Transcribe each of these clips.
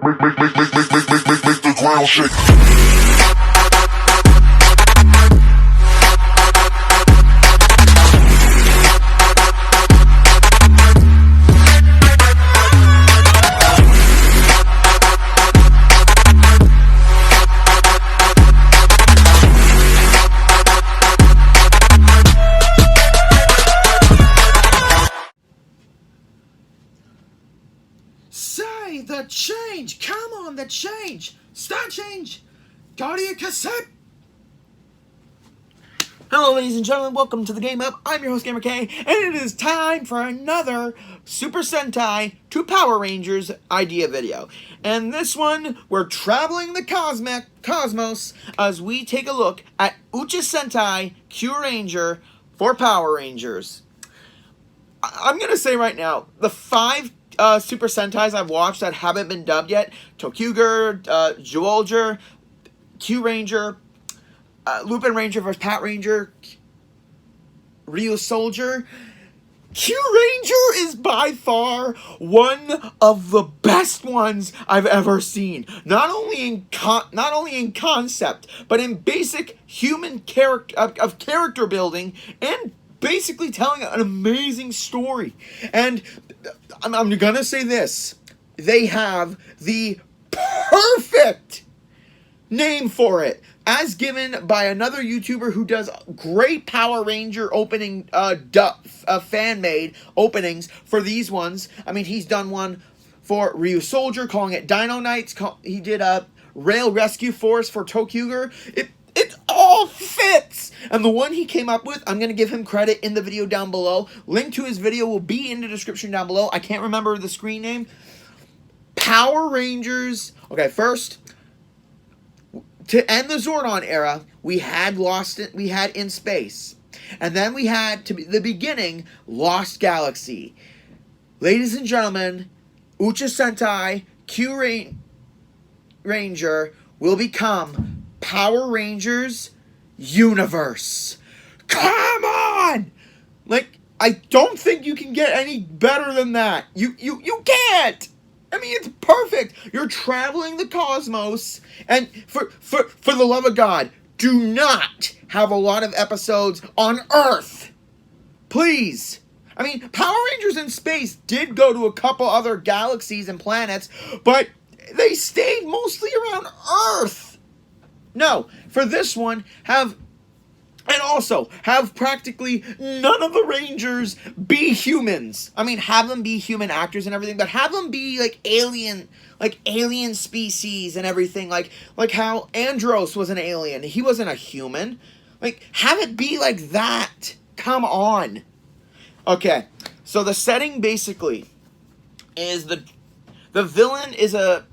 Make the ground shake. Say the change! Come on, the change! Start change! Go to your cassette! Hello, ladies and gentlemen, welcome to the Game Up. I'm your host, GamerK, and it is time for another Super Sentai to Power Rangers idea video. And this one, we're traveling the cosmos as we take a look at Uchu Sentai Kyuranger for Power Rangers. I'm going to say right now, the 5 Super Sentais I've watched that haven't been dubbed yet, Kyuranger, Kyuranger, Kyuranger, Lupin Ranger vs. Pat Ranger, Ryu Soldier. Kyuranger is by far one of the best ones I've ever seen. Not only in concept, but in basic human character building and basically telling an amazing story. And I'm gonna say this: they have the perfect name for it, as given by another YouTuber who does great Power Ranger opening, fan-made openings for these ones. I mean, he's done one for Ryu Soldier, calling it Dino Knights. He did a Rail Rescue Force for Tokuger. It all fits! And the one he came up with, I'm going to give him credit in the video down below. Link to his video will be in the description down below. I can't remember the screen name. Power Rangers. Okay, first, to end the Zordon era, we had In Space. And then we had, to the beginning, Lost Galaxy. Ladies and gentlemen, Uchu Sentai Kyuranger will become Power Rangers Universe. Come on! Like, I don't think you can get any better than that. You can't! I mean, it's perfect. You're traveling the cosmos, and for the love of God, do not have a lot of episodes on Earth. Please. I mean, Power Rangers in Space did go to a couple other galaxies and planets, but they stayed mostly around Earth. No, for this one, have practically none of the Rangers be humans. I mean, have them be human actors and everything, but have them be like alien species and everything, like how Andros was an alien. He wasn't a human. Like, have it be like that. Come on. Okay, so the setting basically is the villain is a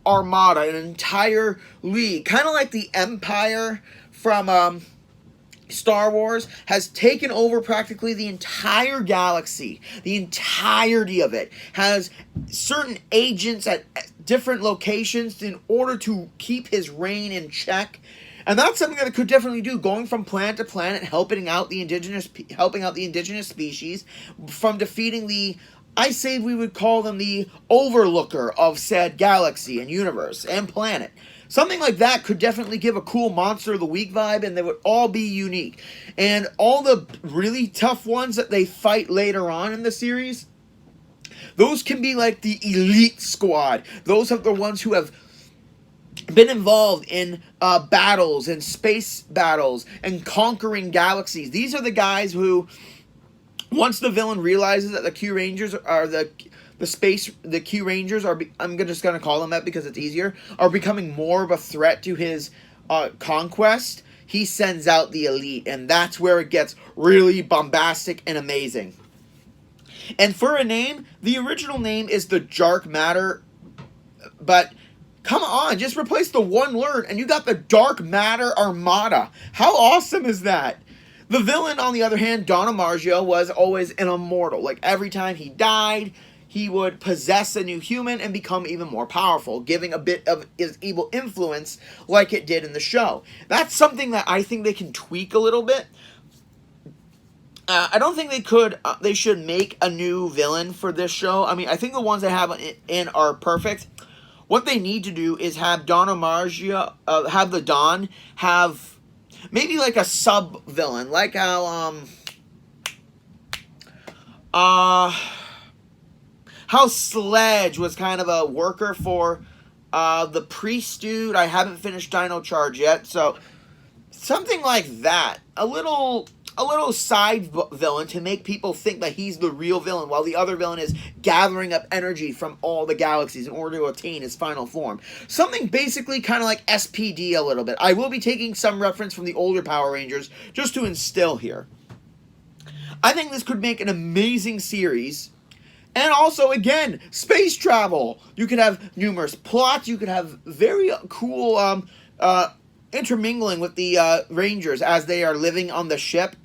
armada, an entire league, kind of like the Empire from Star Wars, has taken over practically the entire galaxy. The entirety of it has certain agents at different locations in order to keep his reign in check. And that's something that it could definitely do, going from planet to planet, helping out the indigenous species from defeating the, I say we would call them the overlooker of said galaxy and universe and planet. Something like that could definitely give a cool Monster of the Week vibe, and they would all be unique. And all the really tough ones that they fight later on in the series, those can be like the elite squad. Those are the ones who have been involved in battles and space battles and conquering galaxies. These are the guys who, once the villain realizes that the Kyurangers are the Kyurangers are, I'm just going to call them that because it's easier, are becoming more of a threat to his conquest, he sends out the elite, and that's where it gets really bombastic and amazing. And for a name, the original name is the Dark Matter, but come on, just replace the one word and you got the Dark Matter Armada. How awesome is that? The villain, on the other hand, Don Amargio, was always an immortal. Like, every time he died, he would possess a new human and become even more powerful, giving a bit of his evil influence like it did in the show. That's something that I think they can tweak a little bit. I don't think they should make a new villain for this show. I mean, I think the ones they have in are perfect. what they need to do is have Don Omargia, have the Don have maybe like a sub villain, like how Sledge was kind of a worker for the priest dude. I haven't finished Dino Charge yet, so something like that. A little side villain to make people think that he's the real villain, while the other villain is gathering up energy from all the galaxies in order to attain his final form. Something basically kind of like SPD a little bit. I will be taking some reference from the older Power Rangers just to instill here. I think this could make an amazing series. And also, again, space travel. You could have numerous plots. You could have very cool intermingling with the Rangers as they are living on the ship.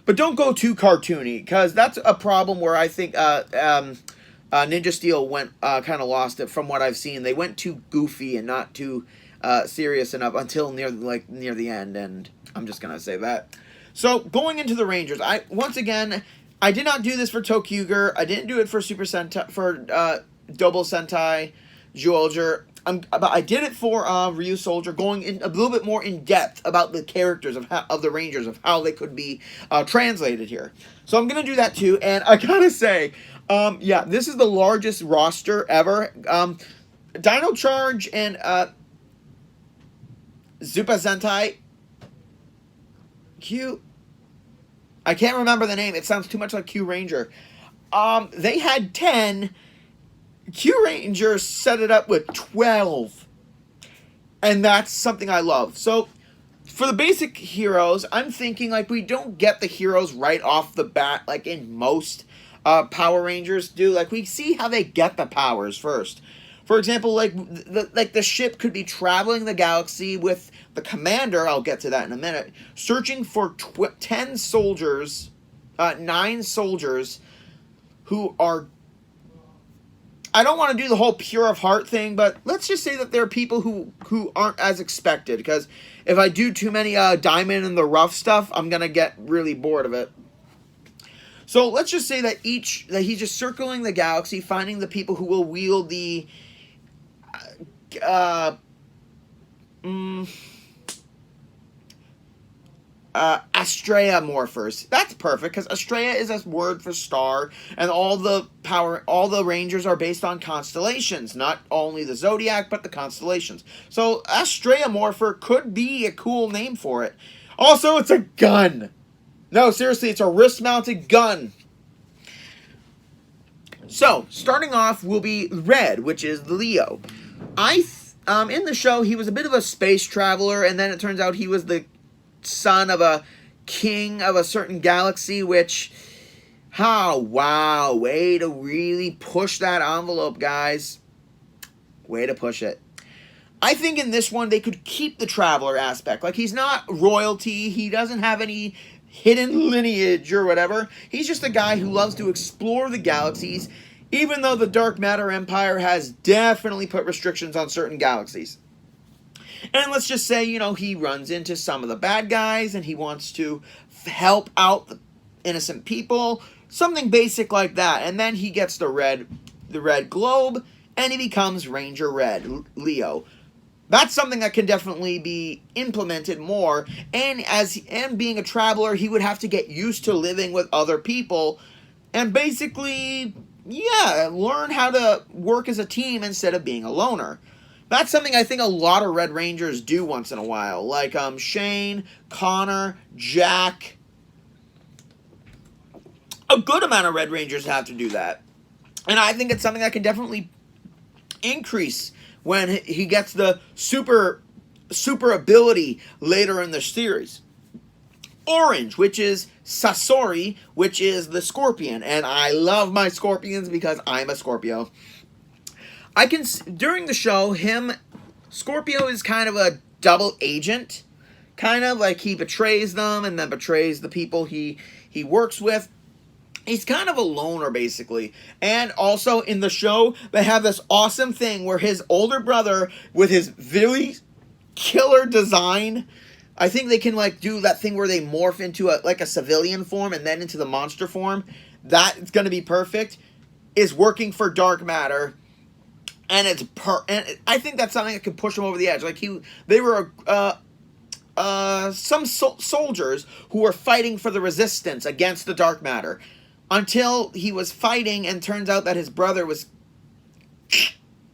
But don't go too cartoony, because that's a problem where I think Ninja Steel went kind of lost it from what I've seen. They went too goofy and not too serious enough until near the end, and I'm just gonna say that. So going into the Rangers, I did not do this for Tokyuger. I didn't do it for Super Sentai, for Double Sentai Zyuohger. But I did it for Ryu Soldier, going in a little bit more in depth about the characters of the Rangers, of how they could be translated here. So I'm gonna do that too, and I gotta say, yeah, this is the largest roster ever. Dino Charge and Super Sentai Q. I can't remember the name. It sounds too much like Kyuranger. They had 10. Kyuranger set it up with 12. And that's something I love. So, for the basic heroes, I'm thinking, like, we don't get the heroes right off the bat, like in most Power Rangers do. Like, we see how they get the powers first. For example, like the ship could be traveling the galaxy with the commander, I'll get to that in a minute, searching for 10 soldiers, 9 soldiers, who are... I don't want to do the whole pure of heart thing, but let's just say that there are people who aren't as expected, because if I do too many diamond in the rough stuff, I'm going to get really bored of it. So let's just say that he's just circling the galaxy, finding the people who will wield the Astrea morphers. That's perfect, because Astrea is a word for star, and all the Rangers are based on constellations, not only the zodiac, but the constellations. So Astrea morpher could be a cool name for it. Also, it's a gun. No, seriously, it's a wrist-mounted gun. So, starting off will be Red, which is Leo. In the show, he was a bit of a space traveler, and then it turns out he was the son of a king of a certain galaxy, which, wow, way to really push that envelope, guys. Way to push it. I think in this one, they could keep the traveler aspect. Like, he's not royalty, he doesn't have any hidden lineage or whatever. He's just a guy who loves to explore the galaxies, even though the Dark Matter Empire has definitely put restrictions on certain galaxies. And let's just say, he runs into some of the bad guys and he wants to help out the innocent people. Something basic like that. And then he gets the red globe and he becomes Ranger Red, Leo. That's something that can definitely be implemented more. And being a traveler, he would have to get used to living with other people and basically, learn how to work as a team instead of being a loner. That's something I think a lot of Red Rangers do once in a while. Like Shane, Connor, Jack. A good amount of Red Rangers have to do that. And I think it's something that can definitely increase when he gets the super ability later in the series. Orange, which is Sasori, which is the Scorpion. And I love my Scorpions because I'm a Scorpio. During the show, Scorpio is kind of a double agent. Kind of like he betrays them and then betrays the people he works with. He's kind of a loner, basically. And also, in the show, they have this awesome thing where his older brother, with his really killer design, I think they can, do that thing where they morph into a civilian form and then into the monster form. That's going to be perfect. Is working for Dark Matter. and and I think that's something that could push him over the edge. Like they were some soldiers who were fighting for the resistance against the dark matter, until he was fighting, and turns out that his brother was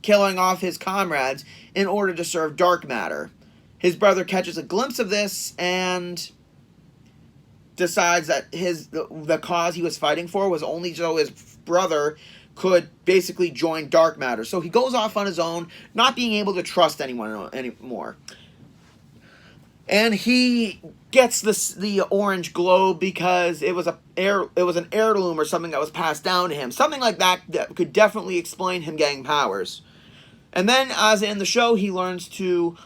killing off his comrades in order to serve dark matter. His brother catches a glimpse of this and decides that the cause he was fighting for was only so his brother could basically join dark matter. So he goes off on his own, not being able to trust anyone anymore. And he gets the orange globe because it was an heirloom or something that was passed down to him. Something like that could definitely explain him getting powers. And then, as in the show, he learns to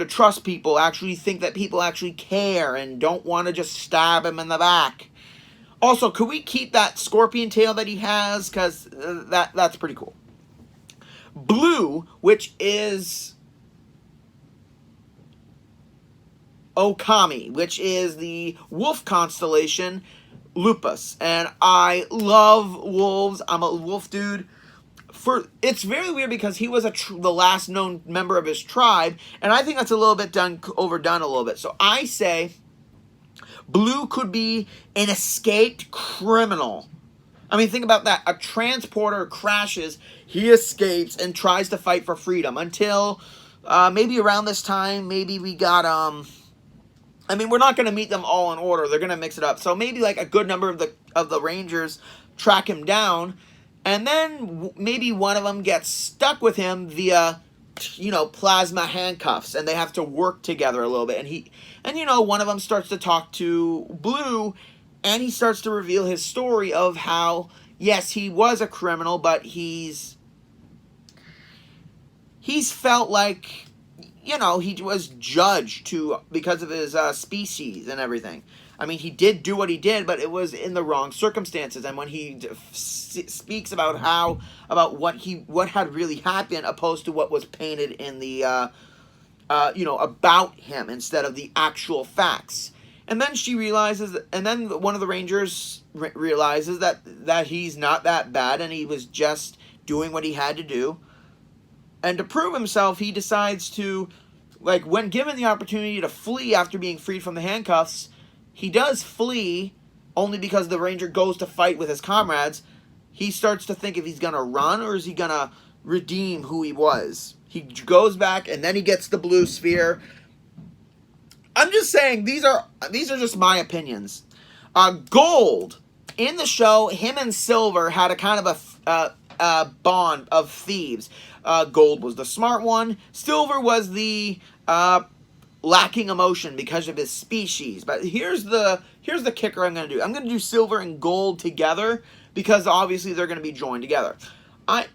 trust people, actually think that people actually care and don't want to just stab him in the back. Also, could we keep that scorpion tail that he has? Because that's pretty cool. Blue, which is Okami, which is the wolf constellation, Lupus. And I love wolves. I'm a wolf dude. It's very weird because he was the last known member of his tribe, and I think that's a little bit overdone a little bit. So I say Blue could be an escaped criminal. I mean, think about that. A transporter crashes, he escapes and tries to fight for freedom until maybe around this time, maybe we got I mean, we're not going to meet them all in order. They're going to mix it up. So maybe like a good number of the Rangers track him down. And then maybe one of them gets stuck with him via, plasma handcuffs, and they have to work together a little bit. And one of them starts to talk to Blue, and he starts to reveal his story of how, yes, he was a criminal, but he's felt like, he was judged because of his species and everything. I mean, he did do what he did, but it was in the wrong circumstances. And when he speaks about what had really happened, opposed to what was painted in the, about him instead of the actual facts. And then she realizes, and then one of the Rangers realizes that he's not that bad, and he was just doing what he had to do. And to prove himself, he decides to, when given the opportunity to flee after being freed from the handcuffs, he does flee, only because the Ranger goes to fight with his comrades. He starts to think if he's going to run or is he going to redeem who he was. He goes back, and then he gets the blue sphere. I'm just saying, these are just my opinions. Gold, in the show, him and Silver had a kind of a bond of thieves. Gold was the smart one. Silver was the lacking emotion because of his species. But here's the kicker I'm going to do. I'm going to do Silver and Gold together because obviously they're going to be joined together.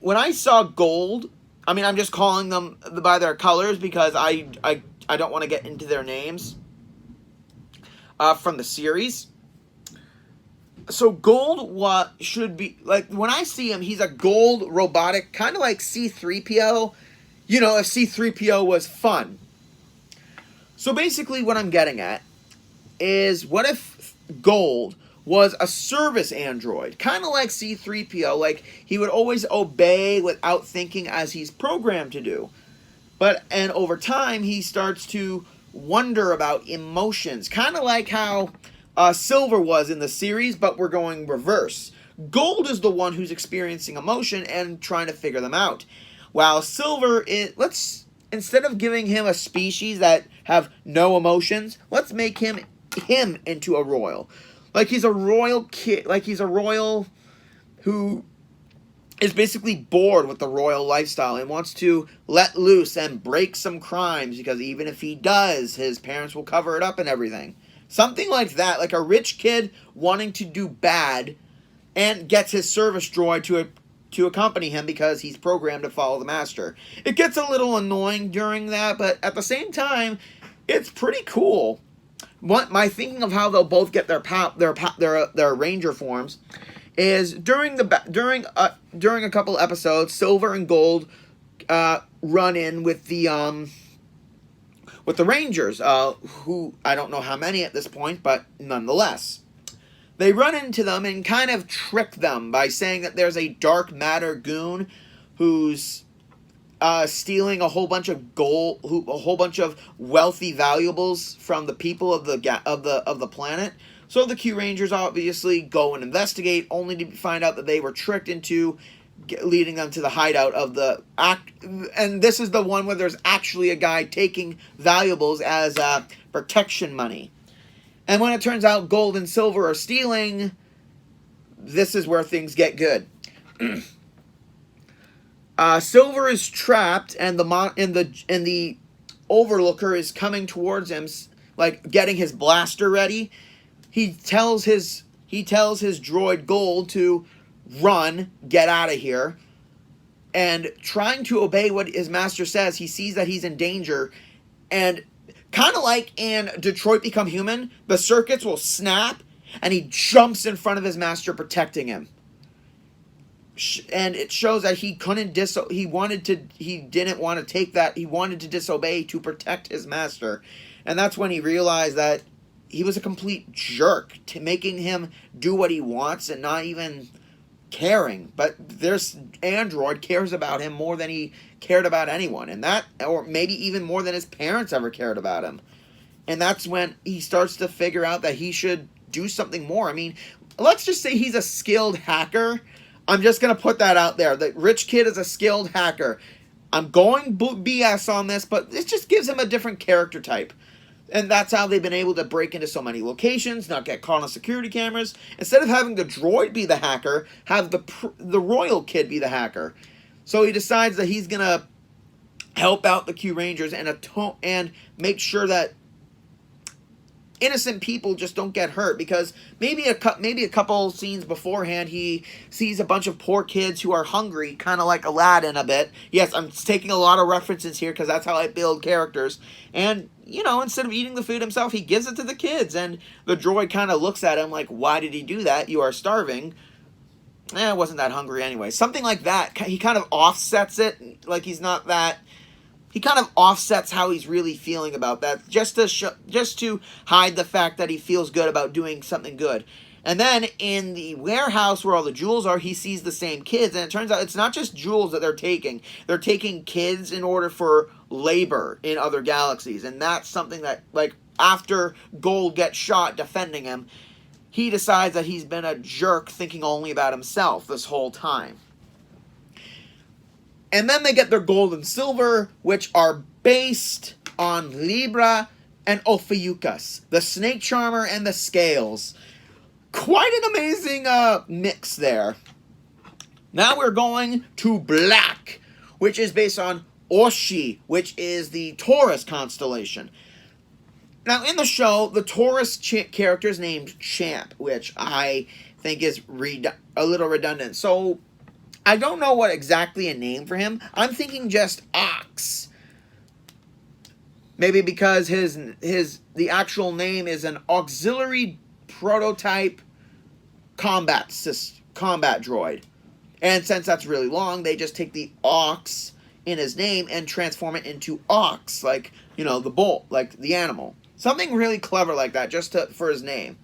When I saw Gold, I mean, I'm just calling them by their colors because I don't want to get into their names from the series. So Gold should be, when I see him, he's a gold robotic, kind of like C-3PO. If C-3PO was fun. So basically what I'm getting at is, what if Gold was a service android, kind of like C-3PO, like he would always obey without thinking as he's programmed to do. And over time, he starts to wonder about emotions, kind of like how Silver was in the series, but we're going reverse. Gold is the one who's experiencing emotion and trying to figure them out, while Silver is, instead of giving him a species that have no emotions, let's make him into a royal. Like he's a royal kid, like he's a royal who is basically bored with the royal lifestyle and wants to let loose and break some crimes, because even if he does, his parents will cover it up and everything. Something like that, like a rich kid wanting to do bad and gets his service droid to accompany him because he's programmed to follow the master. It gets a little annoying during that, but at the same time, it's pretty cool. My thinking of how they'll both get their Ranger forms is during a couple episodes, Silver and Gold run in with the Rangers, who I don't know how many at this point, but nonetheless. They run into them and kind of trick them by saying that there's a dark matter goon who's stealing a whole bunch of gold, a whole bunch of wealthy valuables from the people of the planet. So the Kyurangers obviously go and investigate, only to find out that they were tricked into leading them to the hideout of the act. And this is the one where there's actually a guy taking valuables as protection money. And when it turns out gold and silver are stealing, this is where things get good. Silver is trapped, and the Overlooker is coming towards him, like getting his blaster ready. He tells his droid Gold to run, get out of here, and trying to obey what his master says. He sees that he's in danger, and kind of like in Detroit Become Human, the circuits will snap, and he jumps in front of his master, protecting him. And it shows that he didn't want to take that. He wanted to disobey to protect his master. And that's when he realized that he was a complete jerk, to making him do what he wants and not even caring. But this android cares about him more than he cared about anyone. And that, or maybe even more than his parents ever cared about him. And that's when he starts to figure out that he should do something more. I mean, let's just say he's a skilled hacker. I'm just going to put that out there. The rich kid is a skilled hacker. I'm going BS on this, but it just gives him a different character type. And that's how they've been able to break into so many locations, not get caught on security cameras. Instead of having the droid be the hacker, have the royal kid be the hacker. So he decides that he's going to help out the Kyurangers and make sure that innocent people just don't get hurt, because maybe a couple scenes beforehand he sees a bunch of poor kids who are hungry, kind of like Aladdin a bit. Yes, I'm taking a lot of references here because that's how I build characters. And, you know, instead of eating the food himself, he gives it to the kids, and the droid kind of looks at him like, why did he do that? You are starving. I wasn't that hungry anyway. Something like that. He kind of offsets it, like he's not that... He kind of offsets how he's really feeling about that, just to hide the fact that he feels good about doing something good. And then in the warehouse where all the jewels are, he sees the same kids, and it turns out it's not just jewels that they're taking. They're taking kids in order for labor in other galaxies, and that's something that, like, after Gold gets shot defending him, he decides that he's been a jerk thinking only about himself this whole time. And then they get their gold and silver, which are based on Libra and Ophiuchus, the snake charmer and the scales. Quite an amazing mix there. Now we're going to Black, which is based on Oshi, which is the Taurus constellation. Now in the show, the Taurus character is named Champ, which I think is a little redundant. So I don't know what exactly a name for him. I'm thinking just Ox. Maybe because the actual name is an auxiliary prototype combat droid. And since that's really long, they just take the Ox in his name and transform it into Ox, like, you know, the bull, like the animal. Something really clever like that, just for his name.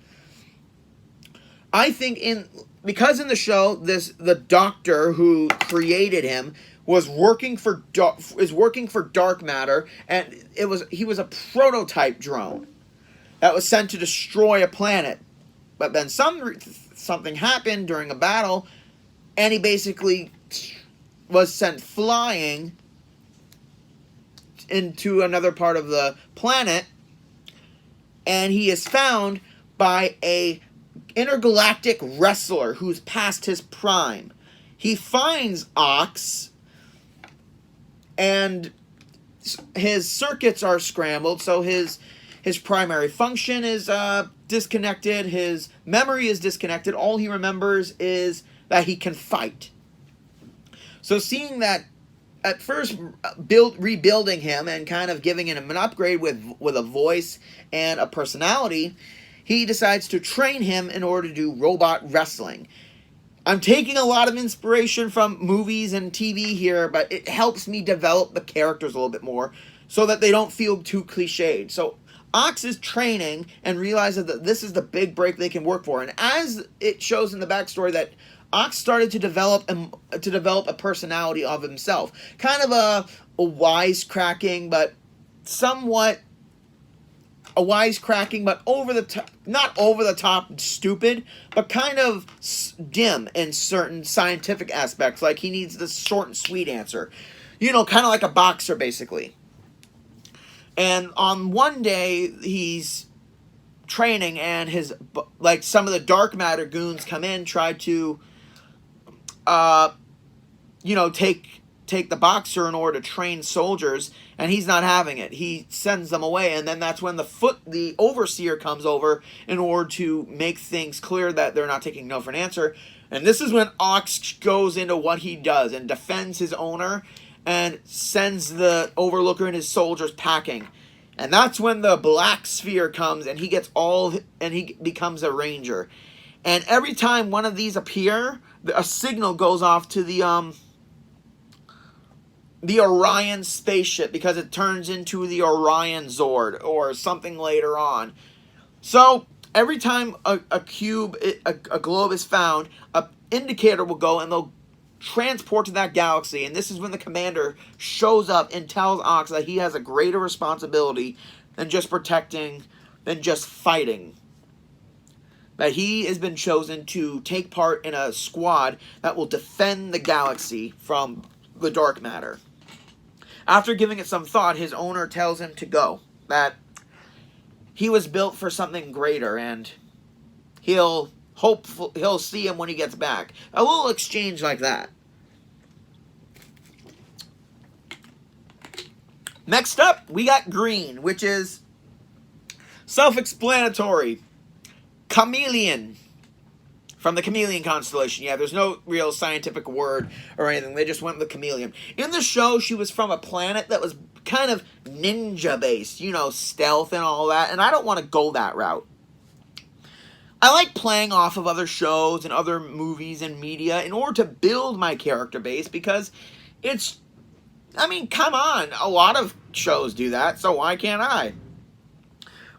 I think because in the show, the doctor who created him is working for dark matter, and he was a prototype drone that was sent to destroy a planet. But then something happened during a battle, and he basically was sent flying into another part of the planet, and he is found by a intergalactic wrestler who's past his prime. He finds Ox, and his circuits are scrambled, so his primary function is disconnected, his memory is disconnected, all he remembers is that he can fight. So seeing that, at first rebuilding him and kind of giving him an upgrade with a voice and a personality, he decides to train him in order to do robot wrestling. I'm taking a lot of inspiration from movies and TV here, but it helps me develop the characters a little bit more so that they don't feel too cliched. So Ox is training and realizes that this is the big break they can work for. And as it shows in the backstory that Ox started to develop a personality of himself. Kind of a wisecracking, but somewhat a wisecracking, but not over the top stupid, but kind of dim in certain scientific aspects. Like he needs this short and sweet answer. You know, kind of like a boxer, basically. And on one day, he's training, and some of the dark matter goons come in, try to, take the boxer in order to train soldiers, and he's not having it. He sends them away, and then that's when the overseer comes over in order to make things clear that they're not taking no for an answer. And this is when Ox goes into what he does and defends his owner and sends the Overlooker and his soldiers packing. And that's when the black sphere comes, and he becomes a ranger. And every time one of these appear, a signal goes off to the Orion spaceship, because it turns into the Orion Zord or something later on. So every time a globe is found, an indicator will go, and they'll transport to that galaxy. And this is when the commander shows up and tells Ox that he has a greater responsibility than just fighting. That he has been chosen to take part in a squad that will defend the galaxy from the dark matter. After giving it some thought, his owner tells him to go. That he was built for something greater, and he'll see him when he gets back. A little exchange like that. Next up, we got Green, which is self-explanatory. Chameleon. From the Chameleon constellation. Yeah, there's no real scientific word or anything. They just went with the chameleon. In the show, she was from a planet that was kind of ninja-based. You know, stealth and all that. And I don't want to go that route. I like playing off of other shows and other movies and media in order to build my character base, because it's... I mean, come on. A lot of shows do that, so why can't I?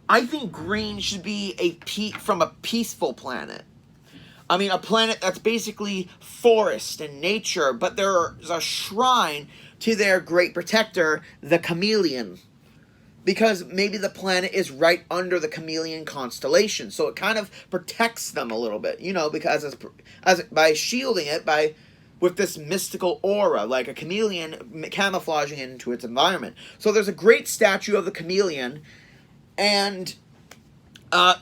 I think Green should be from a peaceful planet. I mean, a planet that's basically forest and nature, but there's a shrine to their great protector, the chameleon. Because maybe the planet is right under the chameleon constellation, so it kind of protects them a little bit, you know, because by shielding it with this mystical aura, like a chameleon camouflaging into its environment. So there's a great statue of the chameleon, and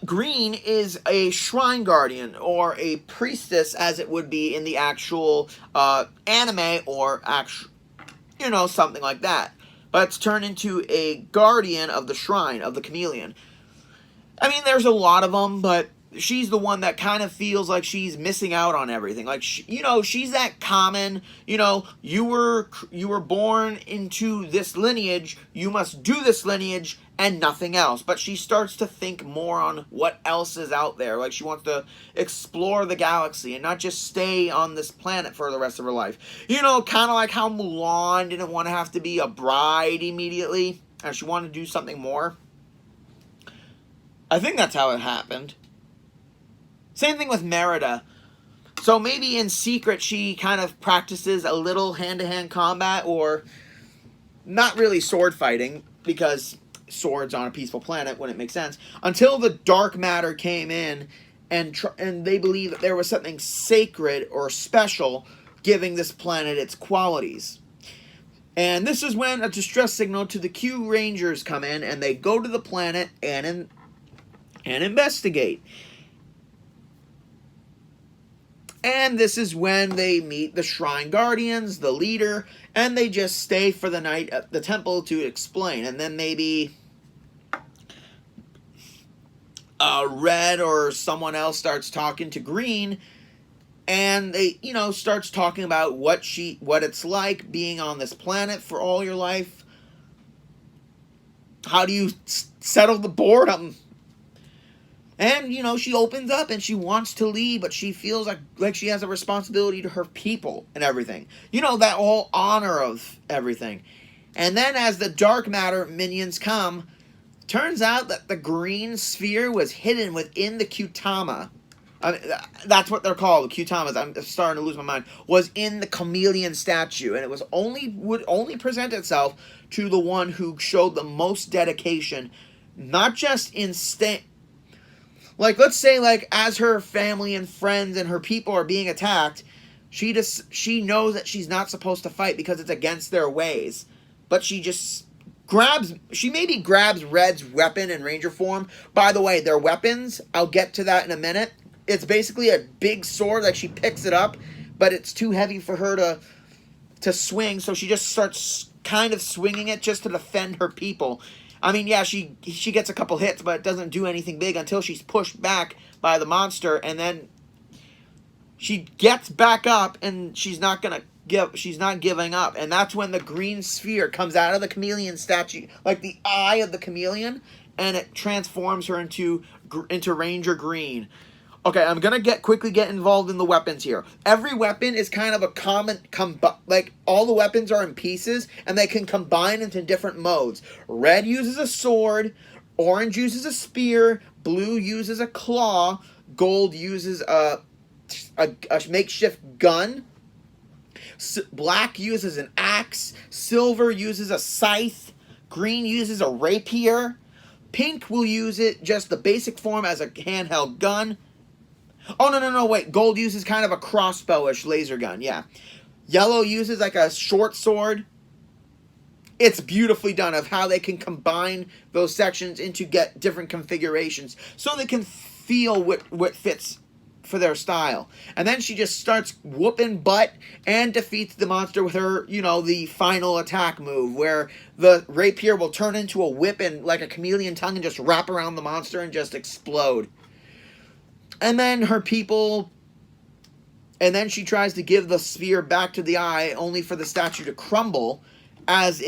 Green is a shrine guardian, or a priestess, as it would be in the actual anime, or something like that. But it's turned into a guardian of the shrine of the chameleon. I mean, there's a lot of them, but she's the one that kind of feels like she's missing out on everything. Like, she's that common, you were born into this lineage, you must do this lineage and nothing else. But she starts to think more on what else is out there. Like, she wants to explore the galaxy and not just stay on this planet for the rest of her life. Kind of like how Mulan didn't want to have to be a bride immediately, and she wanted to do something more. I think that's how it happened. Same thing with Merida. So maybe in secret she kind of practices a little hand-to-hand combat, or not really sword fighting, because swords on a peaceful planet wouldn't make sense, until the dark matter came in, and they believe that there was something sacred or special giving this planet its qualities. And this is when a distress signal to the Kyurangers come in, and they go to the planet and investigate. And this is when they meet the Shrine Guardians, the leader, and they just stay for the night at the temple to explain. And then maybe Red or someone else starts talking to Green, and they, starts talking about what it's like being on this planet for all your life. How do you settle the boredom? And, she opens up and she wants to leave, but she feels like she has a responsibility to her people and everything. That whole honor of everything. And then as the dark matter minions come, turns out that the green sphere was hidden within the Kyutama. I mean, that's what they're called, Kyutamas. I'm starting to lose my mind. Was in the chameleon statue, and it was would only present itself to the one who showed the most dedication, not just in like, let's say, like, as her family and friends and her people are being attacked, she knows that she's not supposed to fight because it's against their ways, but she maybe grabs Red's weapon in Ranger form. By the way, their weapons, I'll get to that in a minute. It's basically a big sword, like she picks it up, but it's too heavy for her to swing, so she just starts kind of swinging it just to defend her people. I mean, yeah, she gets a couple hits, but it doesn't do anything big until she's pushed back by the monster, and then she gets back up, and she's not giving up, and that's when the green sphere comes out of the chameleon statue, like the eye of the chameleon, and it transforms her into Ranger Green. Okay, I'm gonna quickly get involved in the weapons here. Every weapon is kind of a common, like, all the weapons are in pieces, and they can combine into different modes. Red uses a sword, orange uses a spear, blue uses a claw, gold uses a makeshift gun, black uses an axe, silver uses a scythe, green uses a rapier, pink will use it just the basic form as a handheld gun. Oh, no, wait. Gold uses kind of a crossbowish laser gun, yeah. Yellow uses like a short sword. It's beautifully done of how they can combine those sections into get different configurations so they can feel what fits for their style. And then she just starts whooping butt and defeats the monster with her, the final attack move, where the rapier will turn into a whip and like a chameleon tongue and just wrap around the monster and just explode. And then and then she tries to give the sphere back to the eye, only for the statue to crumble, as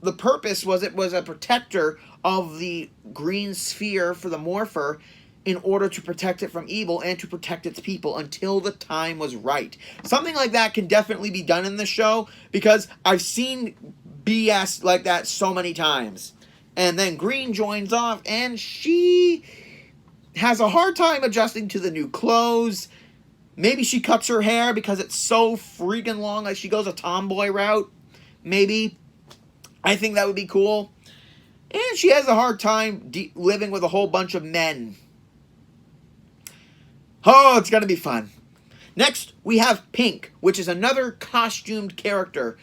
the purpose was it was a protector of the green sphere for the morpher, in order to protect it from evil and to protect its people until the time was right. Something like that can definitely be done in the show, because I've seen BS like that so many times. And then Green joins off, and she has a hard time adjusting to the new clothes. Maybe she cuts her hair because it's so freaking long, like she goes a tomboy route. Maybe. I think that would be cool. And she has a hard time living with a whole bunch of men. Oh, it's going to be fun. Next, we have Pink, which is another costumed character.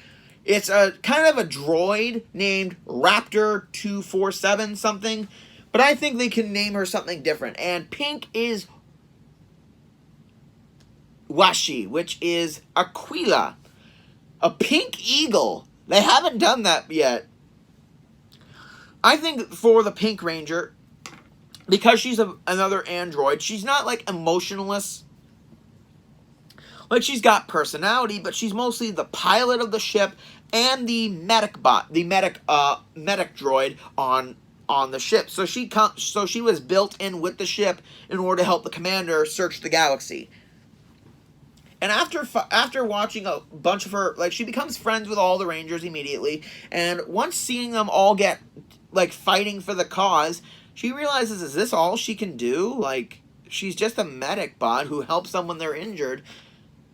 It's a kind of a droid named Raptor 247 something. But I think they can name her something different. And Pink is Washi, which is Aquila. A pink eagle. They haven't done that yet. I think for the Pink Ranger, because she's another android, she's not like emotionless. Like, she's got personality, but she's mostly the pilot of the ship and the medic droid on the ship. So she was built in with the ship in order to help the commander search the galaxy. And after watching a bunch of her, like, she becomes friends with all the Rangers immediately, and once seeing them all get, like, fighting for the cause, she realizes, is this all she can do? Like, she's just a medic bot who helps them when they're injured,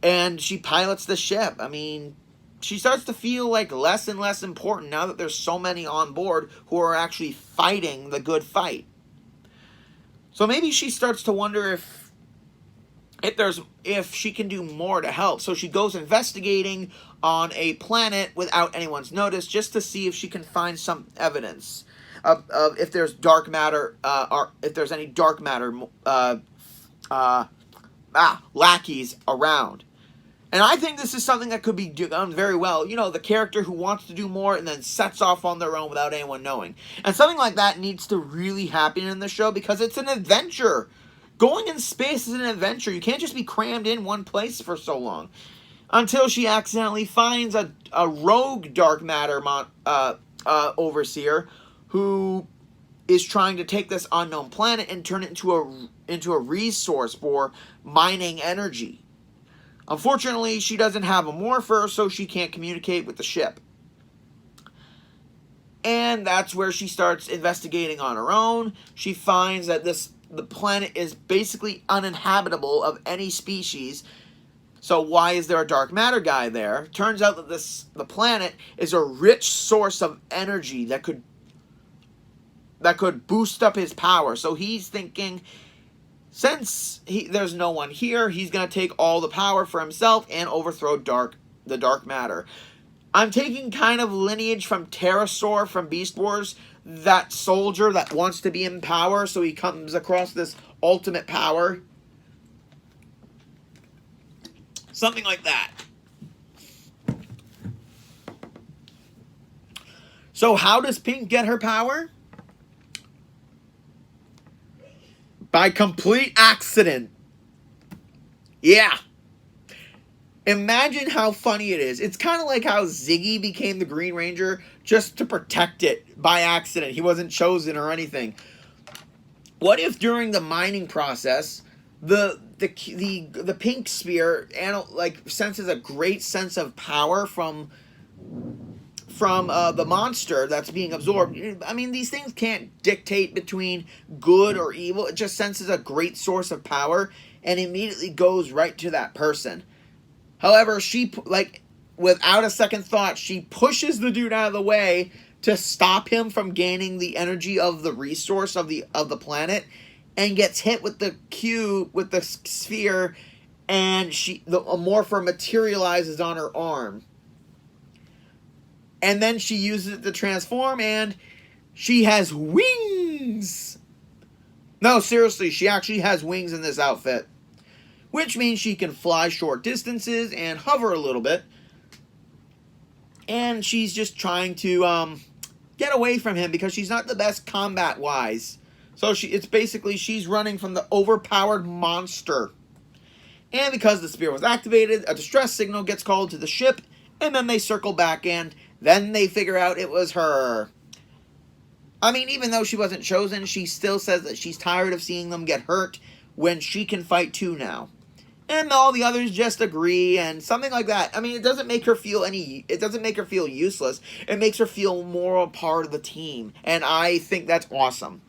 and she pilots the ship. I mean, she starts to feel like less and less important now that there's so many on board who are actually fighting the good fight. So maybe she starts to wonder if she can do more to help. So she goes investigating on a planet without anyone's notice, just to see if she can find some evidence of if there's dark matter, or if there's any dark matter lackeys around. And I think this is something that could be done very well. The character who wants to do more and then sets off on their own without anyone knowing. And something like that needs to really happen in the show, because it's an adventure. Going in space is an adventure. You can't just be crammed in one place for so long. Until she accidentally finds a rogue dark matter overseer who is trying to take this unknown planet and turn it into a resource for mining energy. Unfortunately, she doesn't have a morpher, so she can't communicate with the ship. And that's where she starts investigating on her own. She finds that the planet is basically uninhabitable of any species. So why is there a dark matter guy there? Turns out that the planet is a rich source of energy that could boost up his power. So he's thinking, since there's no one here, he's going to take all the power for himself and overthrow the dark matter. I'm taking kind of lineage from Pterosaur from Beast Wars, that soldier that wants to be in power, so he comes across this ultimate power. Something like that. So how does Pink get her power? By complete accident. Yeah. Imagine how funny it is. It's kind of like how Ziggy became the Green Ranger just to protect it by accident. He wasn't chosen or anything. What if during the mining process, the pink sphere senses a great sense of power from the monster that's being absorbed? I mean, these things can't dictate between good or evil. It just senses a great source of power and immediately goes right to that person. However, she, without a second thought, she pushes the dude out of the way to stop him from gaining the energy of the resource of the planet, and gets hit with the cube, with the sphere, and the Morpher materializes on her arm. And then she uses it to transform, and she has wings! No, seriously, she actually has wings in this outfit. Which means she can fly short distances and hover a little bit. And she's just trying to get away from him because she's not the best combat-wise. So it's basically she's running from the overpowered monster. And because the spear was activated, a distress signal gets called to the ship, and then they circle back, and then they figure out it was her. I mean, even though she wasn't chosen, she still says that she's tired of seeing them get hurt when she can fight too now. And all the others just agree, and something like that. I mean, it doesn't make her feel useless. It makes her feel more a part of the team. And I think that's awesome.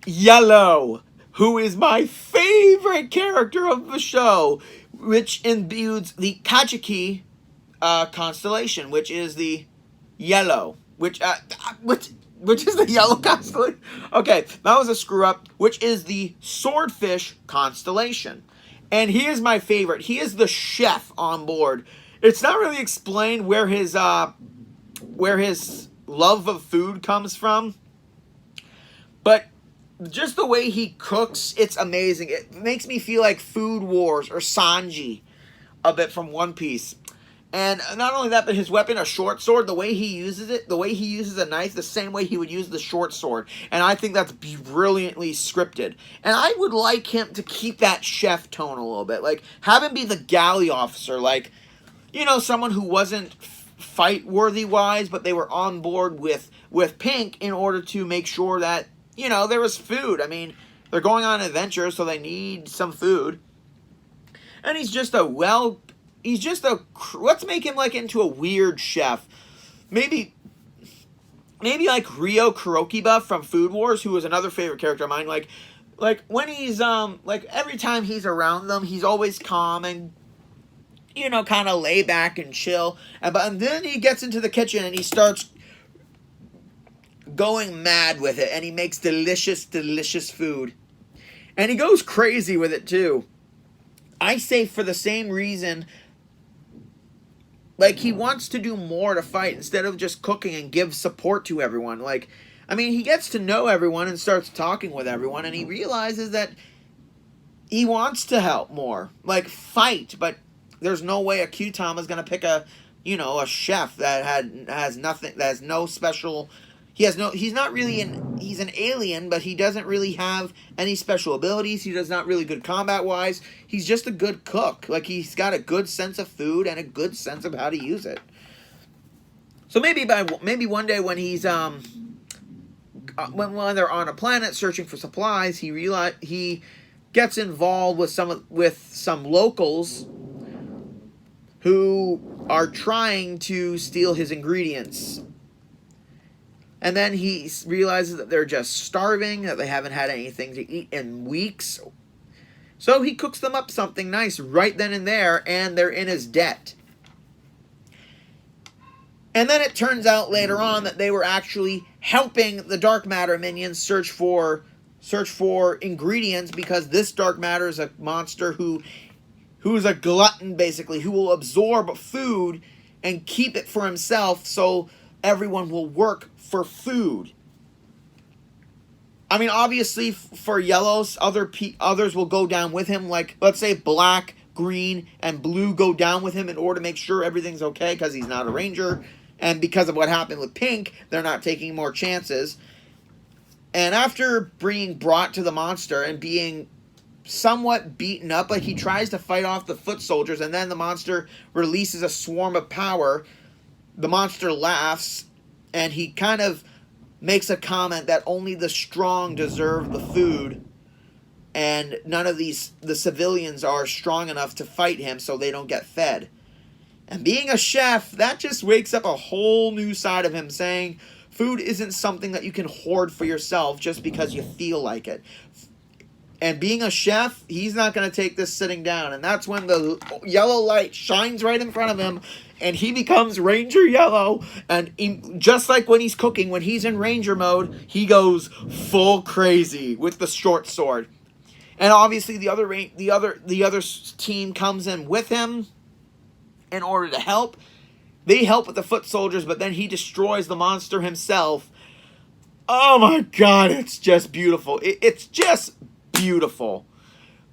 Yellow, who is my favorite character of the show, which imbues the Kachiki constellation, which is the yellow, which is the yellow constellation. Okay, that was a screw up. Which is the swordfish constellation. And he is my favorite. He is the chef on board. It's not really explained where his love of food comes from. But just the way he cooks, it's amazing. It makes me feel like Food Wars or Sanji a bit from One Piece. And not only that, but his weapon, a short sword, the way he uses it, the way he uses a knife, the same way he would use the short sword. And I think that's brilliantly scripted. And I would like him to keep that chef tone a little bit. Like, have him be the galley officer. Like, someone who wasn't fight-worthy-wise, but they were on board with Pink in order to make sure that, there was food. I mean, they're going on an adventure, so they need some food. And he's just let's make him into a weird chef. Maybe like Ryo Kurokiba from Food Wars, who was another favorite character of mine. Like when he's every time he's around them, he's always calm and kind of lay back and chill. And then he gets into the kitchen and he starts going mad with it, and he makes delicious food. And he goes crazy with it too. I say for the same reason. He wants to do more to fight instead of just cooking and give support to everyone. He gets to know everyone and starts talking with everyone, and he realizes that he wants to help more. Fight, but there's no way a Q-Tom is going to pick a chef that has nothing, that has no special... He's an alien, but he doesn't really have any special abilities. He does not really good combat-wise. He's just a good cook. He's got a good sense of food and a good sense of how to use it. So maybe one day when he's when they're on a planet searching for supplies, he gets involved with some locals who are trying to steal his ingredients. And then he realizes that they're just starving, that they haven't had anything to eat in weeks. So he cooks them up something nice right then and there, and they're in his debt. And then it turns out later on that they were actually helping the dark matter minions search for ingredients, because this dark matter is a monster who is a glutton, basically, who will absorb food and keep it for himself, so everyone will work for food. I mean, obviously, for yellows, others will go down with him. Like, let's say black, green, and blue go down with him in order to make sure everything's okay, because he's not a ranger. And because of what happened with Pink, they're not taking more chances. And after being brought to the monster and being somewhat beaten up, like, he tries to fight off the foot soldiers, and then the monster releases a swarm of power. The monster laughs, and he kind of makes a comment that only the strong deserve the food, and none of the civilians are strong enough to fight him, so they don't get fed. And being a chef, that just wakes up a whole new side of him, saying food isn't something that you can hoard for yourself just because you feel like it. And being a chef, he's not going to take this sitting down. And that's when the yellow light shines right in front of him, and he becomes Ranger Yellow. And just like when he's cooking, when he's in Ranger mode, he goes full crazy with the short sword. And obviously the other team comes in with him in order to help. They help with the foot soldiers, but then he destroys the monster himself. Oh my god, it's just beautiful. It's just beautiful.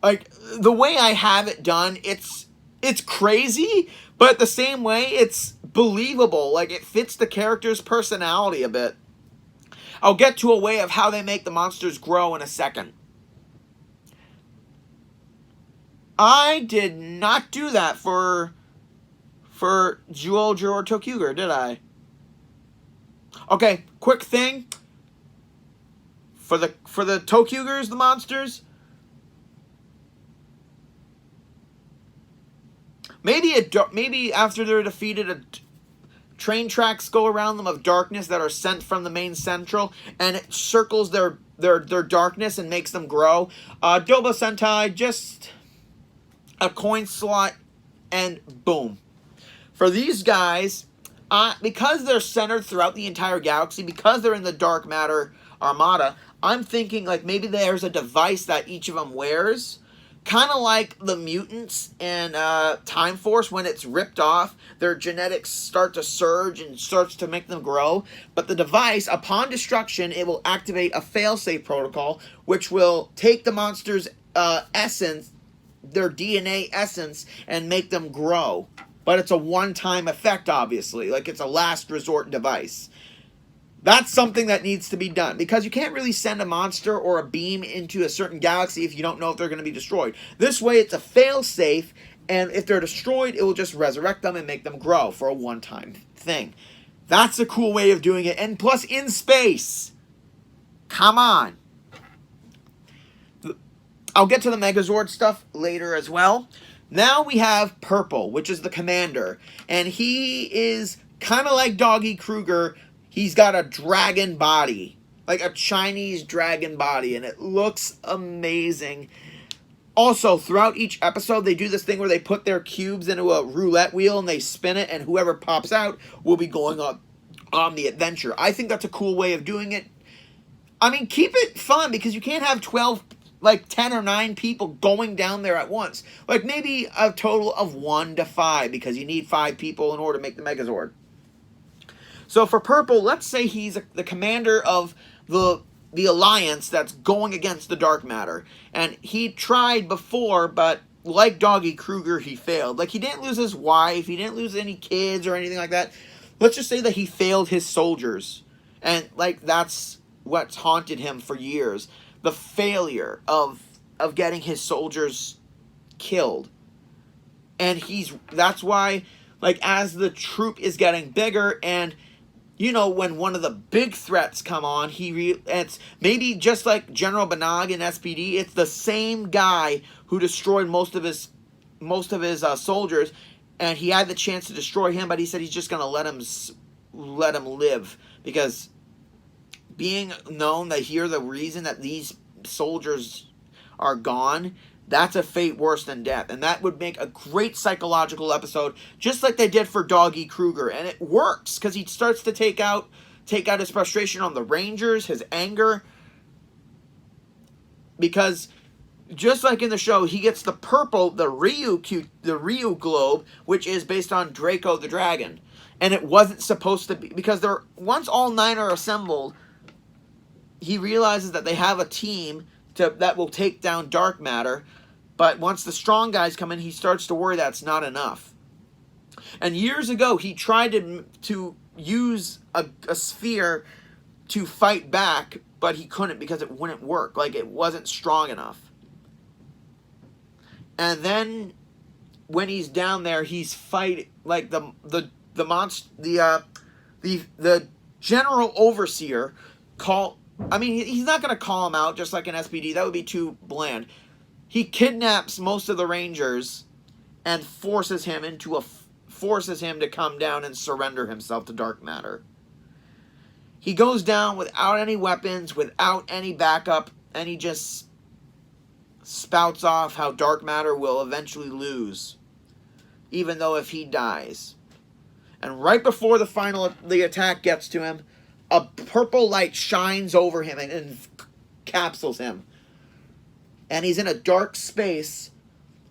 Like, the way I have it done, it's crazy, but at the same way, it's believable. Like, it fits the character's personality a bit. I'll get to a way of how they make the monsters grow in a second. I did not do that for Kyuranger or Tokyuger, did I? Okay, quick thing. For the Tokyugers, the monsters, maybe after they're defeated, train tracks go around them of darkness that are sent from the main central, and it circles their darkness and makes them grow. Doba Sentai, just a coin slot, and boom. For these guys, because they're centered throughout the entire galaxy, because they're in the dark matter armada, I'm thinking like maybe there's a device that each of them wears. Kind of like the mutants in Time Force, when it's ripped off, their genetics start to surge and starts to make them grow. But the device, upon destruction, it will activate a failsafe protocol, which will take the monster's essence, their DNA essence, and make them grow. But it's a one-time effect, obviously. Like, it's a last resort device. That's something that needs to be done, because you can't really send a monster or a beam into a certain galaxy if you don't know if they're going to be destroyed. This way, it's a fail-safe, and if they're destroyed, it will just resurrect them and make them grow for a one-time thing. That's a cool way of doing it, and plus in space. Come on. I'll get to the Megazord stuff later as well. Now we have Purple, which is the commander, and he is kind of like Doggy Kruger. He's got a dragon body, like a Chinese dragon body, and it looks amazing. Also, throughout each episode, they do this thing where they put their cubes into a roulette wheel and they spin it, and whoever pops out will be going on the adventure. I think that's a cool way of doing it. I mean, keep it fun, because you can't have 10 or 9 people going down there at once. Like, maybe a total of 1 to 5, because you need 5 people in order to make the Megazord. So for Purple, let's say he's the commander of the alliance that's going against the dark matter. And he tried before, but like Doggy Kruger, he failed. Like, he didn't lose his wife, he didn't lose any kids or anything like that. Let's just say that he failed his soldiers. And, like, that's what's haunted him for years. The failure of getting his soldiers killed. And that's why, like, as the troop is getting bigger, and you know, when one of the big threats come on, it's maybe just like General Banog in SPD. It's the same guy who destroyed most of his soldiers, and he had the chance to destroy him, but he said he's just gonna let him live, because being known that you're the reason that these soldiers are gone, that's a fate worse than death. And that would make a great psychological episode, just like they did for Doggy Kruger. And it works, because he starts to take out his frustration on the Rangers, his anger. Because just like in the show, he gets the purple, the Ryu globe, which is based on Draco the Dragon. And it wasn't supposed to be, because once all 9 are assembled, he realizes that they have a team that will take down dark matter. But once the strong guys come in, he starts to worry that's not enough. And years ago, he tried to use a sphere to fight back, but he couldn't because it wouldn't work. Like, it wasn't strong enough. And then when he's down there, he's fighting, like, the general overseer he's not going to call him out just like an SPD. That would be too bland. He kidnaps most of the Rangers and forces him to come down and surrender himself to dark matter. He goes down without any weapons, without any backup, and he just spouts off how dark matter will eventually lose, even though if he dies. And right before the attack gets to him, a purple light shines over him and capsules him. And he's in a dark space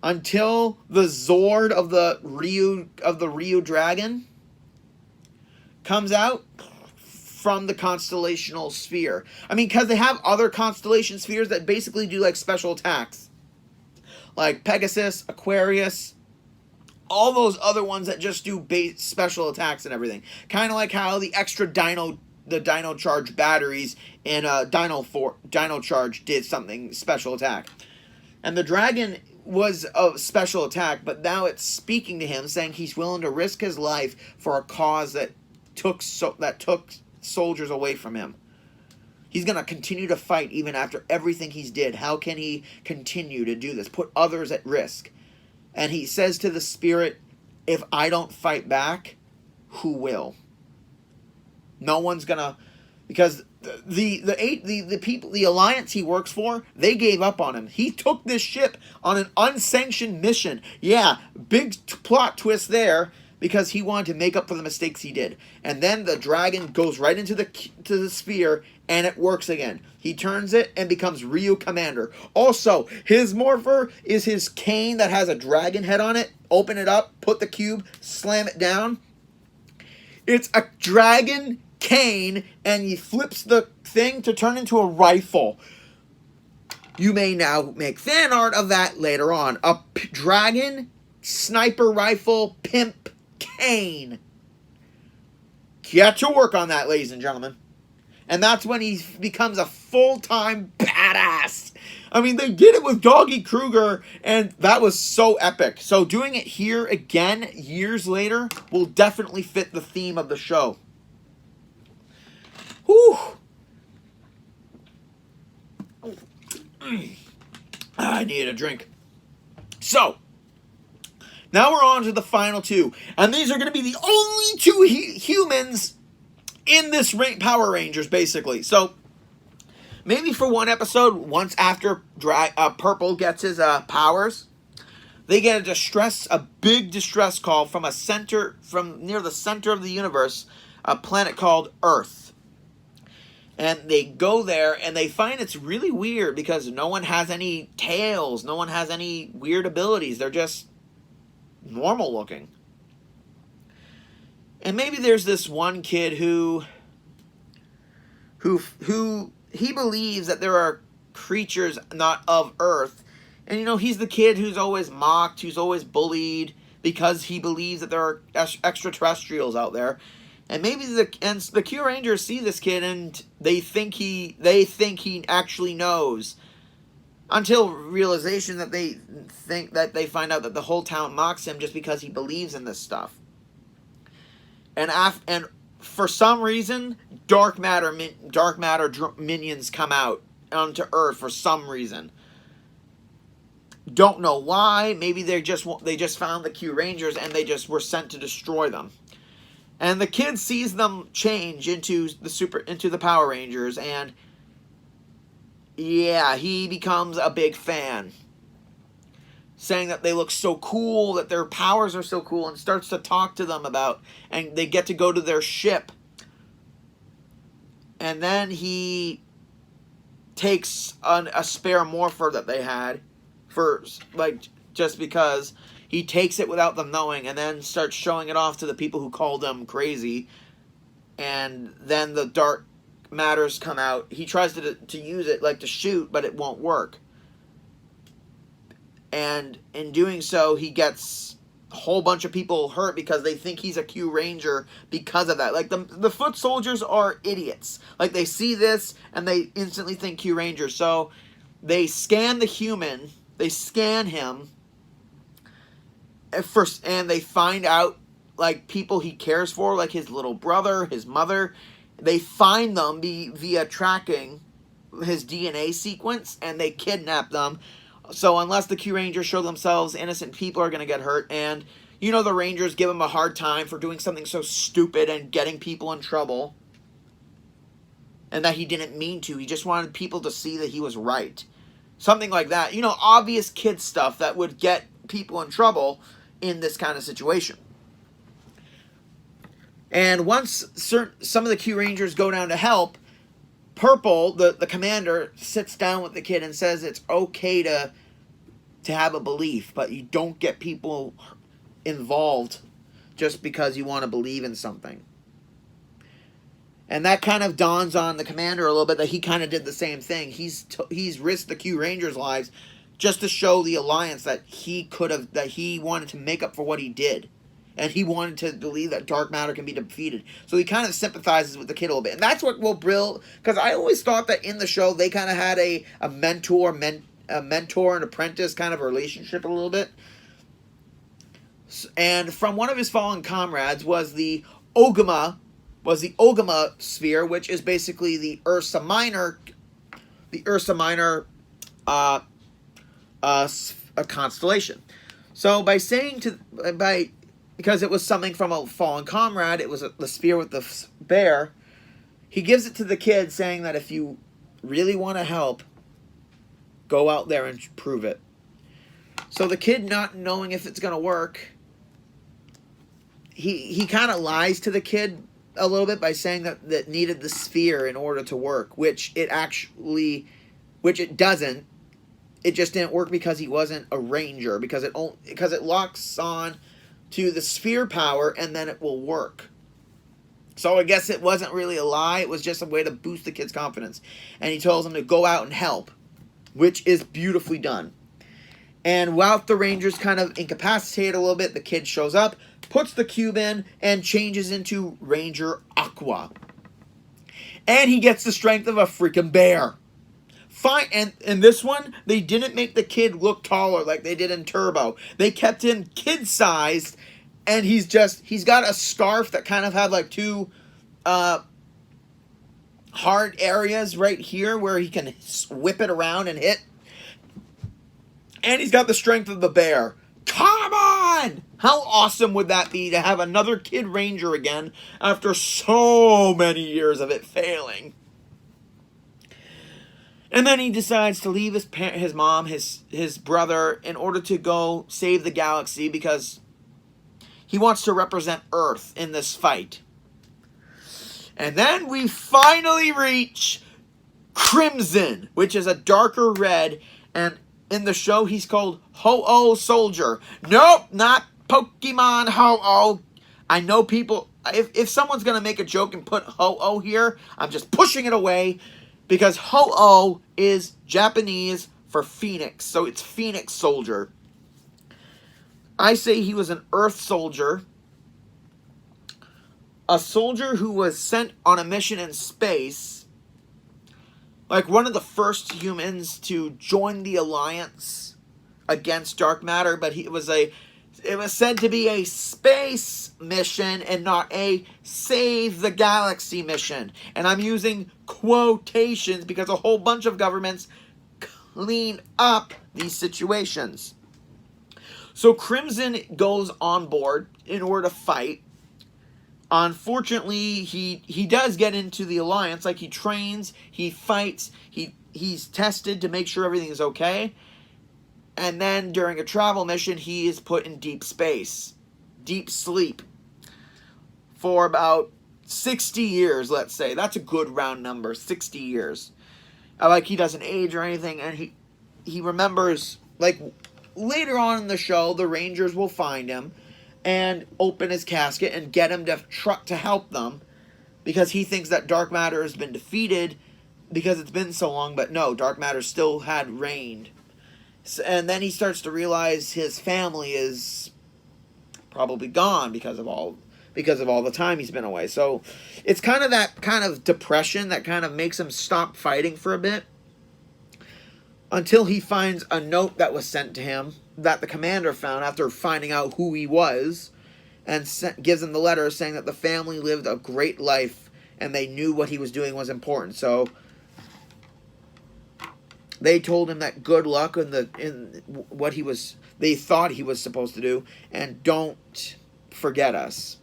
until the Zord of the Ryu Dragon comes out from the constellational sphere. I mean, because they have other constellation spheres that basically do like special attacks. Like Pegasus, Aquarius, all those other ones that just do special attacks and everything. Kind of like how the extra Dino Charge batteries in Dino Charge did something special attack. And the dragon was a special attack, but now it's speaking to him, saying he's willing to risk his life for a cause that took soldiers away from him. He's going to continue to fight even after everything he's did. How can he continue to do this? Put others at risk. And he says to the spirit, if I don't fight back, who will? No one's gonna, because the people, the alliance he works for, they gave up on him. He took this ship on an unsanctioned mission. Yeah, big plot twist there, because he wanted to make up for the mistakes he did. And then the dragon goes right into the sphere, and it works again. He turns it and becomes Ryu Commander. Also, his morpher is his cane that has a dragon head on it. Open it up, put the cube, slam it down. It's a dragon cane, and he flips the thing to turn into a rifle. You may now make fan art of that later on. A dragon sniper rifle pimp cane. Get to work on that, ladies and gentlemen. And that's when he becomes a full-time badass. I mean, they did it with Doggy Kruger, and that was so epic. So doing it here again, years later, will definitely fit the theme of the show. Whew. I needed a drink. So, now we're on to the final two. And these are going to be the only two humans in this Power Rangers, basically. So, maybe for one episode, once after Purple gets his powers, they get a big distress call from near the center of the universe, a planet called Earth. And they go there, and they find it's really weird because no one has any tails, no one has any weird abilities. They're just normal looking. And maybe there's this one kid who he believes that there are creatures not of Earth. And, you know, he's the kid who's always mocked, who's always bullied, because he believes that there are extraterrestrials out there. And maybe the Kyurangers see this kid and they think he actually knows, until realization that they find out that the whole town mocks him just because he believes in this stuff. And for some reason, dark matter minions come out onto Earth for some reason. Don't know why. Maybe they just found the Kyurangers and they just were sent to destroy them. And the kid sees them change into the Power Rangers, and yeah, he becomes a big fan, saying that they look so cool, that their powers are so cool, and starts to talk to them about, and they get to go to their ship. And then he takes a spare morpher that they had, for, like, just because he takes it without them knowing, and then starts showing it off to the people who called him crazy. And then the dark matters come out. He tries to use it, like, to shoot, but it won't work. And in doing so, he gets a whole bunch of people hurt because they think he's a Kyuranger because of that. Like, the foot soldiers are idiots. Like, they see this and they instantly think Kyuranger. So they scan the human, they scan him at first, and they find out, like, people he cares for, like his little brother, his mother. They find them via tracking his DNA sequence, and they kidnap them. So unless the Kyurangers show themselves, innocent people are going to get hurt. And, you know, the Rangers give him a hard time for doing something so stupid and getting people in trouble. And that he didn't mean to. He just wanted people to see that he was right. Something like that. You know, obvious kid stuff that would get people in trouble in this kind of situation. And once some of the Kyurangers go down to help, Purple, the commander, sits down with the kid and says it's okay to have a belief, but you don't get people involved just because you want to believe in something. And that kind of dawns on the commander a little bit that he kind of did the same thing. He's risked the Kyurangers' lives just to show the Alliance that he wanted to make up for what he did. And he wanted to believe that dark matter can be defeated. So he kind of sympathizes with the kid a little bit. And that's what will Brill... Because I always thought that in the show, they kind of had a mentor and apprentice kind of relationship a little bit. And from one of his fallen comrades was the Ogama sphere, which is basically the Ursa Minor... a constellation. So because it was something from a fallen comrade, it was the sphere with the bear, he gives it to the kid, saying that if you really want to help, go out there and prove it. So the kid, not knowing if it's going to work, he kind of lies to the kid a little bit by saying that needed the sphere in order to work, which it doesn't. It just didn't work because he wasn't a ranger, because it locks on to the sphere power, and then it will work. So I guess it wasn't really a lie. It was just a way to boost the kid's confidence. And he tells him to go out and help, which is beautifully done. And while the Rangers kind of incapacitate a little bit, the kid shows up, puts the cube in, and changes into Ranger Aqua. And he gets the strength of a freaking bear. Fine, and in this one, they didn't make the kid look taller like they did in Turbo. They kept him kid-sized, and he's got a scarf that kind of have like two hard areas right here where he can whip it around and hit. And he's got the strength of the bear. Come on! How awesome would that be to have another Kid Ranger again after so many years of it failing? And then he decides to leave his mom, his brother, in order to go save the galaxy because he wants to represent Earth in this fight. And then we finally reach Crimson, which is a darker red, and in the show he's called Ho-Oh Soldier. Nope, not Pokemon Ho-Oh. I know people, if someone's going to make a joke and put Ho-Oh here, I'm just pushing it away. Because Ho-Oh is Japanese for Phoenix, so it's Phoenix Soldier. I say he was an Earth soldier. A soldier who was sent on a mission in space. Like one of the first humans to join the Alliance against dark matter, but it was said to be a space mission and not a save the galaxy mission. And I'm using quotations because a whole bunch of governments clean up these situations. So Crimson goes on board in order to fight Unfortunately, he does get into the Alliance. Like, he trains, he fights, he's tested to make sure everything is okay. And then during a travel mission, he is put in deep space, deep sleep, for about 60 years, let's say. That's a good round number, 60 years. Like, he doesn't age or anything, and he remembers, like, later on in the show, the Rangers will find him and open his casket and get him to help them, because he thinks that dark matter has been defeated because it's been so long, but no, dark matter still had reigned. And then he starts to realize his family is probably gone because of all the time he's been away. So it's kind of that kind of depression that kind of makes him stop fighting for a bit, until he finds a note that was sent to him that the commander found after finding out who he was, and gives him the letter saying that the family lived a great life and they knew what he was doing was important. So they told him that good luck in what they thought he was supposed to do, and don't forget us.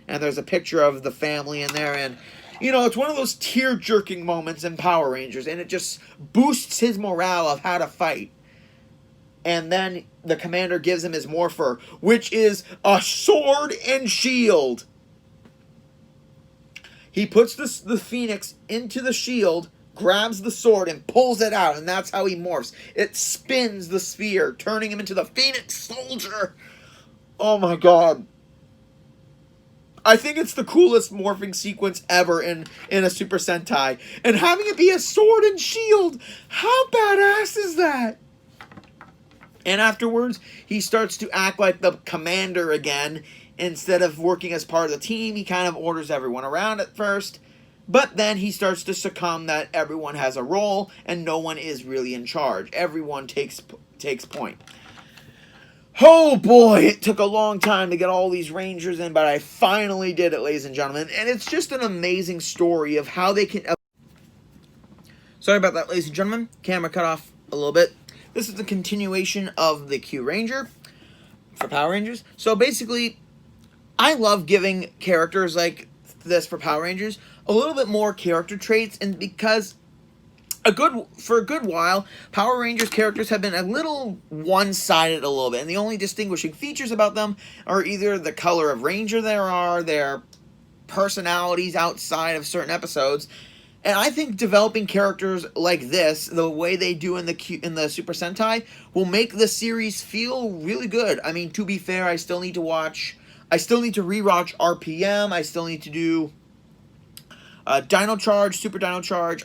And there's a picture of the family in there, and it's one of those tear-jerking moments in Power Rangers, and it just boosts his morale of how to fight. And then the commander gives him his morpher, which is a sword and shield. He puts the Phoenix into the shield, grabs the sword, and pulls it out, and that's how he morphs. It spins the sphere, turning him into the Phoenix Soldier. Oh my god. I think it's the coolest morphing sequence ever in a Super Sentai. And having it be a sword and shield, how badass is that? And afterwards, he starts to act like the commander again. Instead of working as part of the team, he kind of orders everyone around at first. But then he starts to succumb that everyone has a role and no one is really in charge. Everyone takes point. Oh boy, it took a long time to get all these Rangers in, but I finally did it, ladies and gentlemen. And it's just an amazing story of how they can... Sorry about that, ladies and gentlemen. Camera cut off a little bit. This is the continuation of the Kyuranger for Power Rangers. So basically, I love giving characters like this for Power Rangers a little bit more character traits, and because for a good while, Power Rangers characters have been a little one-sided a little bit, and the only distinguishing features about them are either the color of Ranger there are, their personalities outside of certain episodes. And I think developing characters like this, the way they do in the Super Sentai, will make the series feel really good. I mean, to be fair, I still need to rewatch RPM, I still need to do Dino Charge, Super Dino Charge,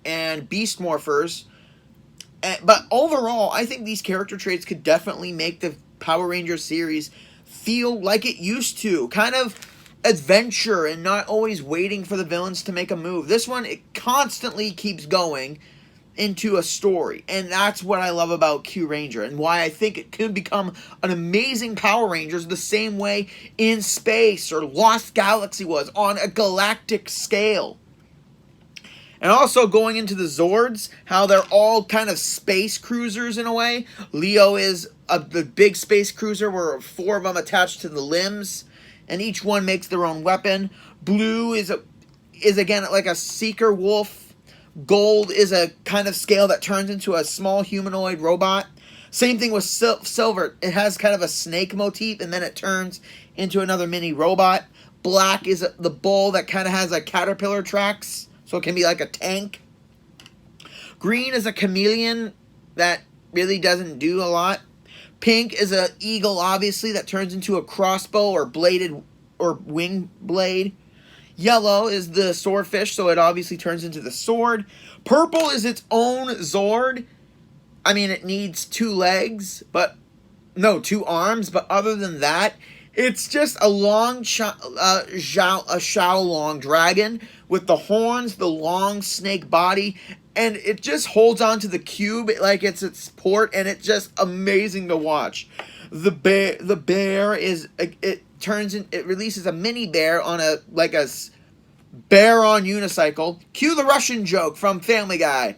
and Beast Morphers. But overall, I think these character traits could definitely make the Power Rangers series feel like it used to. Kind of adventure and not always waiting for the villains to make a move. This one, it constantly keeps going into a story. And that's what I love about Kyuranger, and why I think it could become an amazing Power Rangers the same way In Space or Lost Galaxy was on a galactic scale. And also going into the Zords, how they're all kind of space cruisers in a way. Leo is the big space cruiser where 4 of them attached to the limbs, and each one makes their own weapon. Blue is again like a seeker wolf. Gold is a kind of scale that turns into a small humanoid robot. Same thing with Silver. It has kind of a snake motif, and then it turns into another mini robot. Black is the bull that kind of has a caterpillar tracks, so it can be like a tank. Green is a chameleon that really doesn't do a lot. Pink is an eagle, obviously, that turns into a crossbow or bladed or wing blade. Yellow is the swordfish, so it obviously turns into the sword. Purple is its own Zord. I mean, it needs 2 legs, but no, 2 arms. But other than that, it's just a long Xiaolong dragon with the horns, the long snake body, and it just holds on to the cube like it's its port, and it's just amazing to watch. The bear is it releases a mini bear on a bear on unicycle. Cue the Russian joke from Family Guy.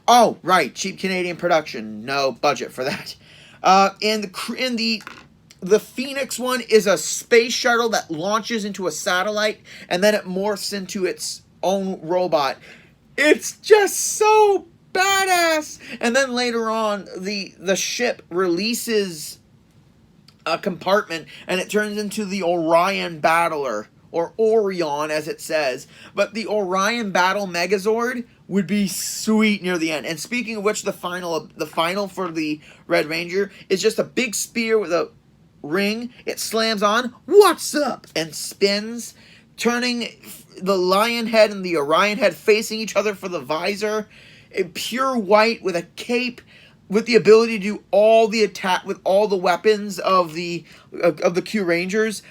Oh, right, cheap Canadian production. No budget for that. The Phoenix one is a space shuttle that launches into a satellite and then it morphs into its own robot. It's just so badass. And then later on, the ship releases a compartment and it turns into the Orion Battler, or Orion as it says. But the Orion Battle Megazord would be sweet near the end. And speaking of which, the final for the Red Ranger is just a big spear with a ring. It slams on, "What's up?" and spins, turning the lion head and the Orion head facing each other for the visor. In pure white with a cape, with the ability to do all the attack with all the weapons of the Kyurangers.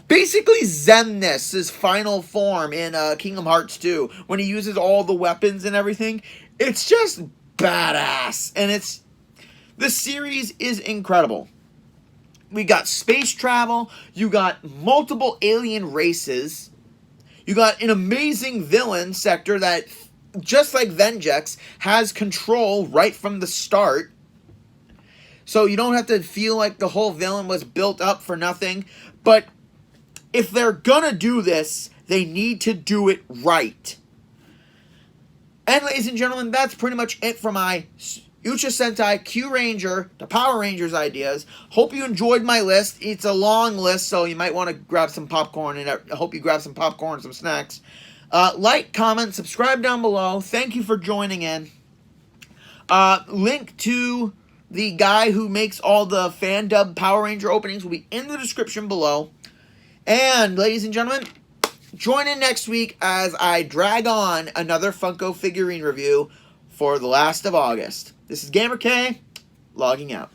Basically Xemnas' final form in Kingdom Hearts 2, when he uses all the weapons and everything. It's just badass, and the series is incredible. We got space travel, you got multiple alien races, you got an amazing villain sector that, just like Vengex, has control right from the start. So you don't have to feel like the whole villain was built up for nothing. But if they're gonna do this, they need to do it right. And ladies and gentlemen, that's pretty much it for my Uchu Sentai, Kyuranger, the Power Rangers ideas. Hope you enjoyed my list. It's a long list, so you might want to grab some popcorn, and I hope you grab some popcorn and some snacks. Like, comment, subscribe down below. Thank you for joining in. Link to the guy who makes all the fan dub Power Ranger openings will be in the description below. And, ladies and gentlemen, join in next week as I drag on another Funko figurine review for the last of August. This is GamerK, logging out.